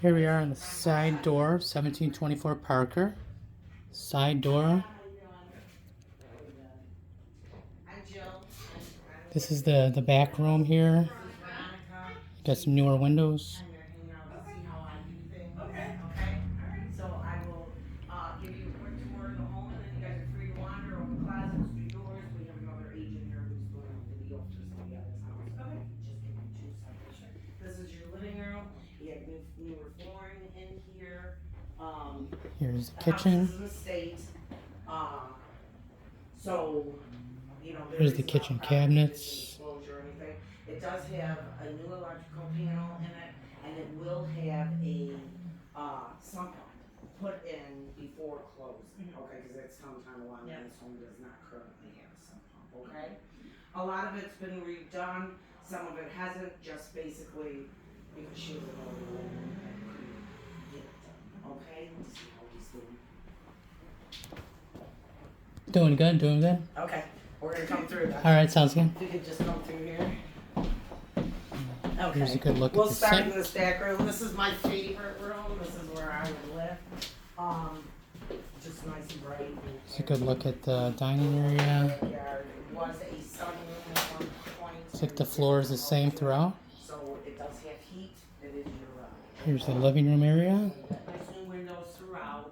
Here we are on the side door, 1724 Parker. Side door. This is the back room here. Got some newer windows. Okay. So I will give you a quick tour of the home, and then you guys are free to wander, open closets, do doors. We have another agent here who's doing a video for somebody else's house. Okay. Just give you 2 seconds. This is your living room. You have newer flooring in here. Here's the The house kitchen. is an estate. So, there Here's is the kitchen not cabinets. disclosure or anything. It does have a new electrical panel in it, and it will have a sump put in before closing. Okay, because it's sometime along this home does not currently have a sump pump. Okay, a lot of it's been redone. Some of it hasn't. Just basically because she was an older woman and couldn't get it done. Okay, let's see how he's doing. Doing good, doing good. Okay, we're gonna come through that. Alright, sounds good. If you could just come through here. Okay. Here's a good look We'll at the start in sink. this back room. This is my favorite room. This is where I would live. Just nice and bright. It's a good look at the dining area. Backyard. It was a sunroom at one point. Looks like the floor is the same throughout. So it does have heat. It is your Here's the living room area. nice new windows throughout.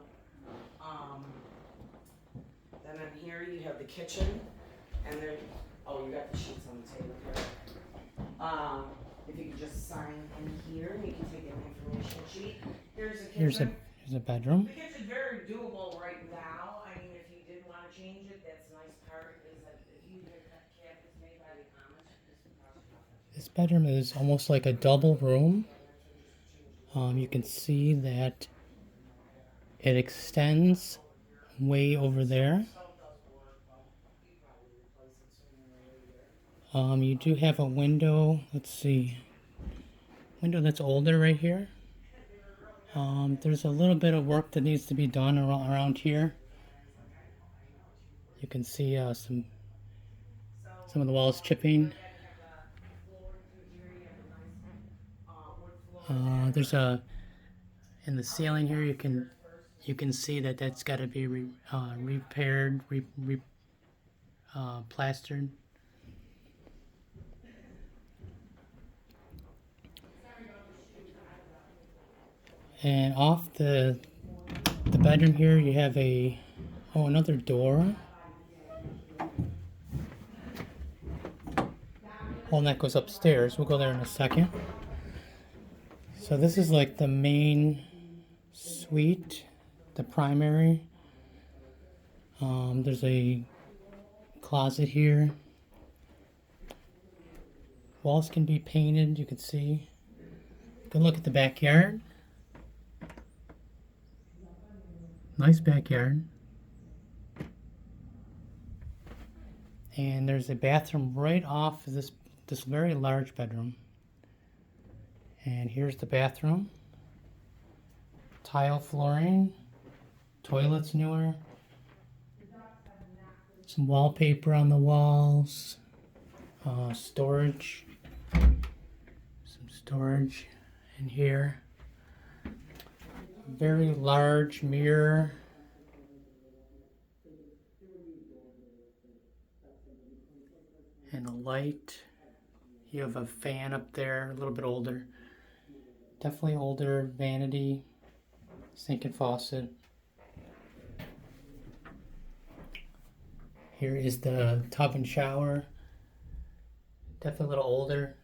Then in here you have the kitchen, and then you got the sheets on the table here. If you could just sign in here, you can take an information sheet. Here's the kitchen. Here's a bedroom. The kitchen's very doable right now. I mean, if you did want to change it, that's the nice part is that if you get that cabinets made by the comments, this would cost you nothing. This bedroom is almost like a double room. You can see that it extends way over there. You do have a window, let's see, window that's older right here. There's a little bit of work that needs to be done around here. You can see some of the walls chipping. There's in the ceiling here you can see that that's got to be repaired, plastered. And off the bedroom here, you have another door. And that goes upstairs. We'll go there in a second. So this is like the main suite, the primary. There's a closet here. Walls can be painted, you can see. Good look at the backyard. Nice backyard. And there's a bathroom right off this very large bedroom. And here's the bathroom. Tile flooring. Toilet's newer. Some wallpaper on the walls. Storage. Some storage in here. Very large mirror. And a light. You have a fan up there, a little bit older. Definitely older, vanity, sink and faucet. Here is the tub and shower. Definitely a little older.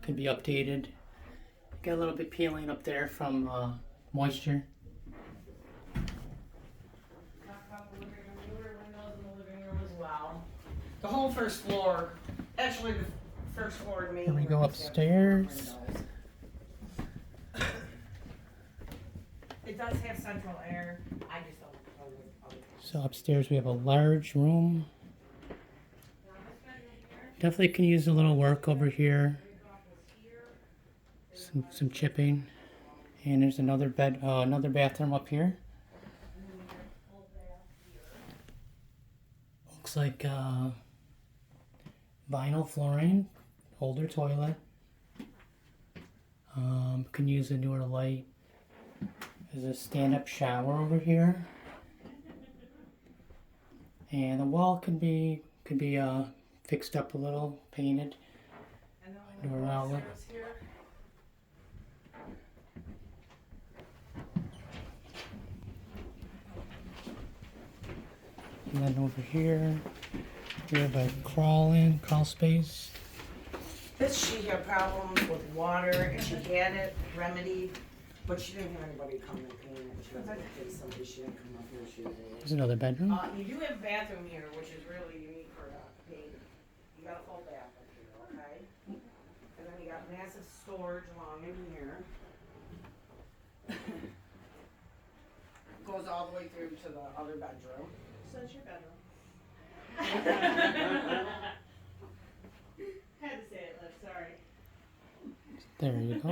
Could be updated. Got a little bit peeling up there from moisture. The whole first floor, actually the first floor to me. Here we go upstairs. It does have central air. I just don't. So upstairs we have a large room. Definitely can use a little work over here. Some chipping. And there's another bathroom up here. Looks like vinyl flooring, older toilet. Can use a newer light. There's a stand-up shower over here. And the wall could be fixed up a little, painted. And then Do we an have outlet. upstairs here. And then over here, we have a crawl space. This, she had problems with water, and she had it remedied, but she didn't have anybody come and clean it. She was gonna pay somebody, she didn't come up here, she was There's another bedroom. You do have a bathroom here, which is really unique for a paid. You got a full bath up here, okay? And then you got massive storage along in here. Goes all the way through to the other bedroom. So it's your bedroom. Had to say it, Liv, sorry. There you go.